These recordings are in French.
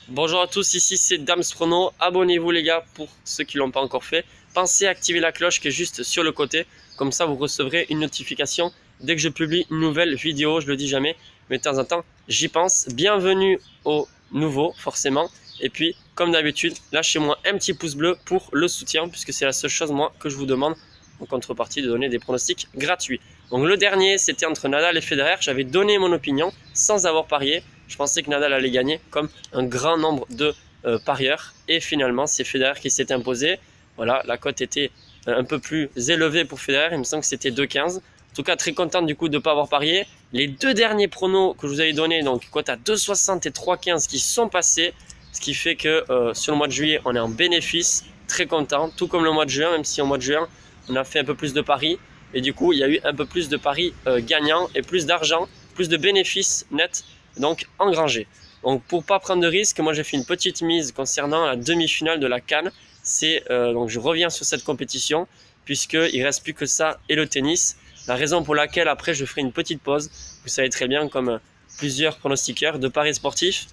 Bonjour à tous, ici c'est Dams Prono. Abonnez-vous les gars pour ceux qui ne l'ont pas encore fait. Pensez à activer la cloche qui est juste sur le côté. Comme ça vous recevrez une notification dès que je publie une nouvelle vidéo. Je le dis jamais, mais de temps en temps j'y pense. Bienvenue aux nouveaux forcément. Et puis comme d'habitude, lâchez-moi un petit pouce bleu pour le soutien, puisque c'est la seule chose moi que je vous demande en contrepartie de donner des pronostics gratuits. Donc le dernier c'était entre Nadal et Federer. J'avais donné mon opinion sans avoir parié. Je pensais que Nadal allait gagner comme un grand nombre de parieurs. Et finalement, c'est Federer qui s'est imposé. Voilà, la cote était un peu plus élevée pour Federer. Il me semble que c'était 2,15. En tout cas, très content du coup de ne pas avoir parié. Les deux derniers pronos que je vous avais donnés, donc cote à 2,60 et 3,15 qui sont passés. Ce qui fait que sur le mois de juillet, on est en bénéfice. Très content. Tout comme le mois de juin, même si au mois de juin, on a fait un peu plus de paris. Et du coup, il y a eu un peu plus de paris gagnants et plus d'argent, plus de bénéfices nets. Donc engrangé. Donc pour pas prendre de risque, moi j'ai fait une petite mise concernant la demi-finale de la CAN. Donc je reviens sur cette compétition puisqu'il reste plus que ça et le tennis. La raison pour laquelle après je ferai une petite pause. Vous savez très bien, comme plusieurs pronostiqueurs de paris sportifs,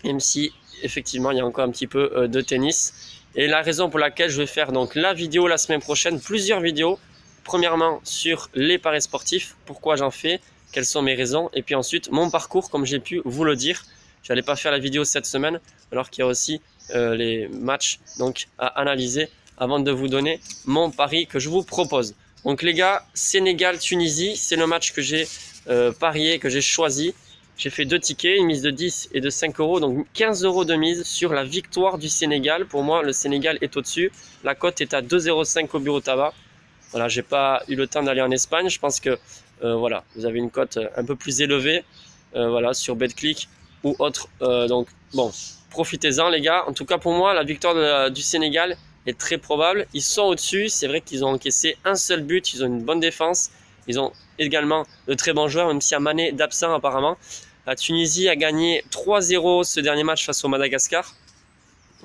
même si effectivement il y a encore un petit peu de tennis. Et la raison pour laquelle je vais faire donc la vidéo la semaine prochaine, plusieurs vidéos. Premièrement sur les paris sportifs, pourquoi j'en fais, quelles sont mes raisons, et puis ensuite mon parcours comme j'ai pu vous le dire. Je n'allais pas faire la vidéo cette semaine alors qu'il y a aussi les matchs donc à analyser avant de vous donner mon pari que je vous propose. Donc les gars, Sénégal-Tunisie, c'est le match que j'ai parié, que j'ai choisi. J'ai fait deux tickets, une mise de 10 et de 5 euros, donc 15 euros de mise sur la victoire du Sénégal. Pour moi, le Sénégal est au-dessus. La cote est à 2,05 au bureau tabac. Voilà, j'ai pas eu le temps d'aller en Espagne. Je pense que voilà, vous avez une cote un peu plus élevée voilà, sur BetClick ou autre. Donc bon, profitez-en les gars. En tout cas pour moi, la victoire du Sénégal est très probable. Ils sont au-dessus. C'est vrai qu'ils ont encaissé un seul but. Ils ont une bonne défense. Ils ont également de très bons joueurs, même s'il y a Mané d'absent apparemment. La Tunisie a gagné 3-0 ce dernier match face au Madagascar.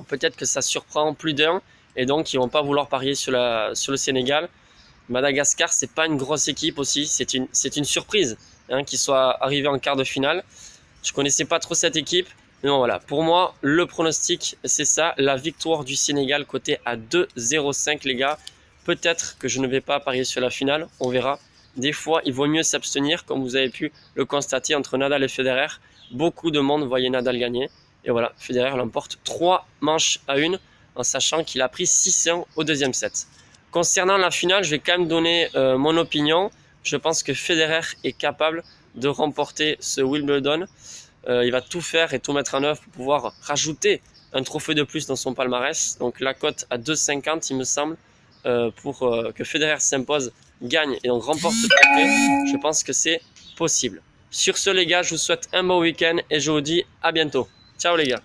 Peut-être que ça surprend plus d'un. Et donc ils ne vont pas vouloir parier sur le Sénégal. Madagascar, c'est pas une grosse équipe aussi, c'est une surprise hein, qu'ils soient arrivés en quart de finale. Je connaissais pas trop cette équipe, mais bon voilà. Pour moi, le pronostic, c'est ça, la victoire du Sénégal côté à 2,05 les gars. Peut-être que je ne vais pas parier sur la finale, on verra. Des fois, il vaut mieux s'abstenir, comme vous avez pu le constater entre Nadal et Federer. Beaucoup de monde voyait Nadal gagner. Et voilà, Federer l'emporte 3 manches à 1, en sachant qu'il a pris 6-1 au deuxième set. Concernant la finale, je vais quand même donner mon opinion. Je pense que Federer est capable de remporter ce Wimbledon. Il va tout faire et tout mettre en œuvre pour pouvoir rajouter un trophée de plus dans son palmarès. Donc la cote à 2,50 il me semble pour que Federer s'impose, gagne et donc remporte ce trophée. Je pense que c'est possible. Sur ce les gars, je vous souhaite un bon week-end et je vous dis à bientôt. Ciao les gars.